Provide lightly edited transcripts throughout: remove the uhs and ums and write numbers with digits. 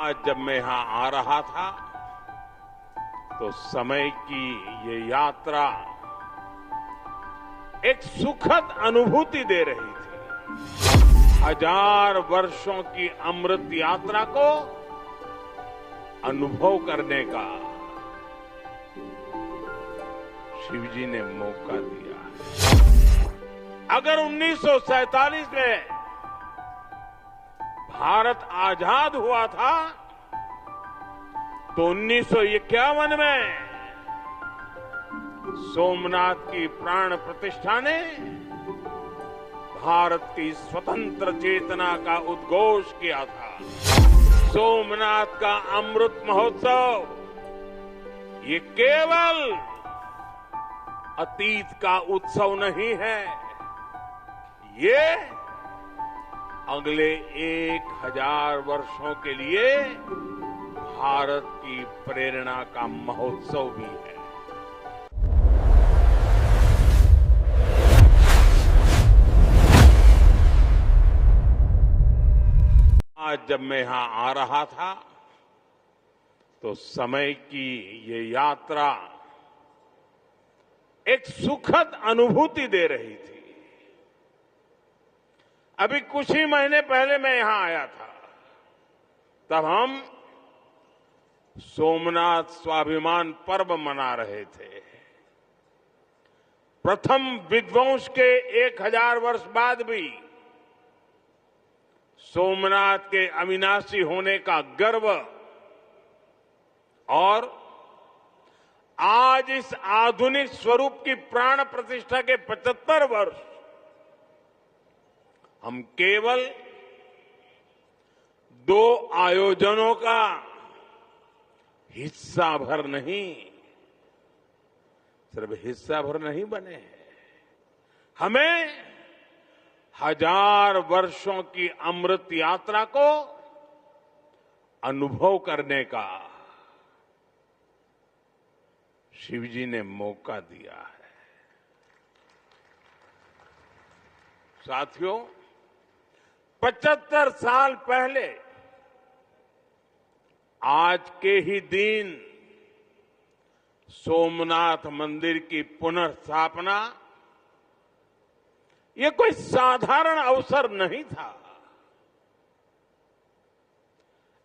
आज जब मैं यहां आ रहा था तो समय की ये यात्रा एक सुखद अनुभूति दे रही थी। 1000 वर्षों की अमृत यात्रा को अनुभव करने का शिवजी ने मौका दिया है। अगर 1947 में भारत आजाद हुआ था तो 1951 में सोमनाथ की प्राण प्रतिष्ठा ने भारत की स्वतंत्र चेतना का उद्घोष किया था। सोमनाथ का अमृत महोत्सव ये केवल अतीत का उत्सव नहीं है, ये अगले 1000 वर्षों के लिए भारत की प्रेरणा का महोत्सव भी है। आज जब मैं यहां आ रहा था तो समय की ये यात्रा एक सुखद अनुभूति दे रही थी। अभी कुछ ही महीने पहले मैं यहां आया था, तब हम सोमनाथ स्वाभिमान पर्व मना रहे थे। प्रथम विध्वंस के 1000 वर्ष बाद भी सोमनाथ के अविनाशी होने का गर्व और आज इस आधुनिक स्वरूप की प्राण प्रतिष्ठा के 75 वर्ष हम केवल 2 आयोजनों का हिस्सा भर नहीं, सिर्फ हिस्सा भर नहीं बने हैं, हमें 1000 वर्षों की अमृत यात्रा को अनुभव करने का शिवजी ने मौका दिया है। साथियों, 75 साल पहले आज के ही दिन सोमनाथ मंदिर की पुनर्स्थापना ये कोई साधारण अवसर नहीं था।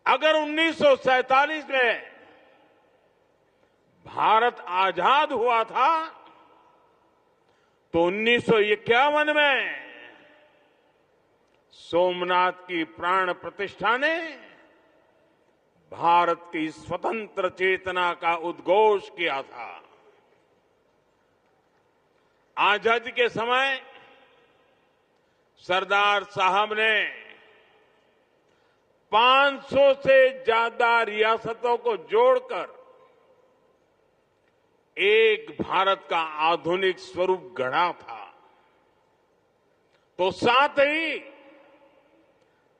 अगर 1947 में भारत आजाद हुआ था तो 1951 में सोमनाथ की प्राण प्रतिष्ठा ने भारत की स्वतंत्र चेतना का उद्घोष किया था। आजादी के समय सरदार साहब ने 500 से ज्यादा रियासतों को जोड़कर एक भारत का आधुनिक स्वरूप गढ़ा था। तो साथ ही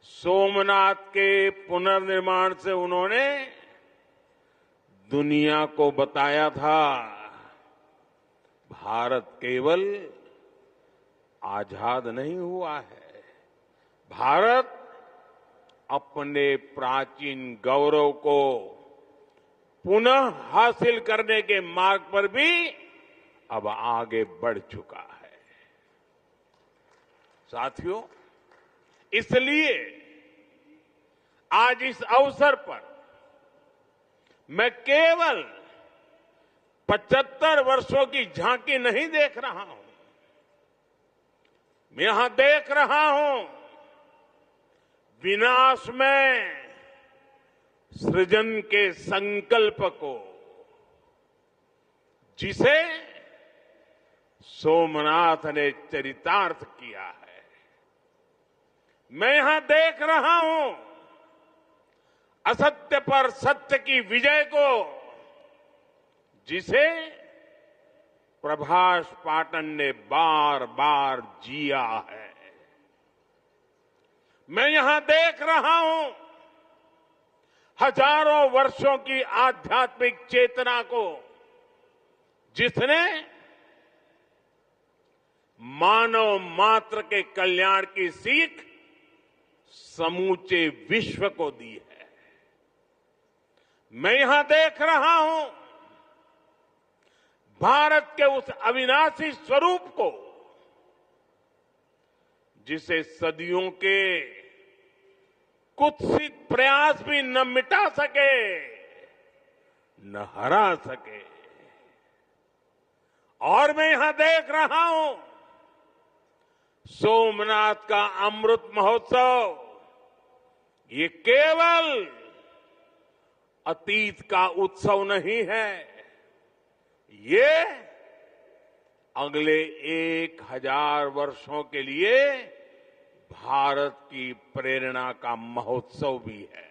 सोमनाथ के पुनर्निर्माण से उन्होंने दुनिया को बताया था, भारत केवल आजाद नहीं हुआ है, भारत अपने प्राचीन गौरव को पुनः हासिल करने के मार्ग पर भी अब आगे बढ़ चुका है। साथियों, इसलिए आज इस अवसर पर मैं केवल 75 वर्षों की झांकी नहीं देख रहा हूं, मैं यहां देख रहा हूं विनाश में सृजन के संकल्प को, जिसे सोमनाथ ने चरितार्थ किया है। मैं यहां देख रहा हूं असत्य पर सत्य की विजय को, जिसे प्रभास पाटन ने बार बार जिया है। मैं यहां देख रहा हूं हजारों वर्षों की आध्यात्मिक चेतना को, जिसने मानव मात्र के कल्याण की सीख समूचे विश्व को दी है। मैं यहां देख रहा हूं भारत के उस अविनाशी स्वरूप को जिसे सदियों के कुत्सित प्रयास भी न मिटा सके, न हरा सके। और मैं यहां देख रहा हूं सोमनाथ का अमृत महोत्सव, ये केवल अतीत का उत्सव नहीं है, ये अगले 1000 वर्षों के लिए भारत की प्रेरणा का महोत्सव भी है।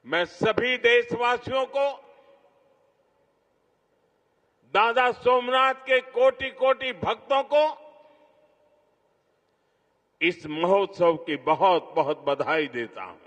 मैं सभी देशवासियों को दादा सोमनाथ के कोटि कोटि भक्तों को इस महोत्सव की बहुत बहुत बधाई देता हूं।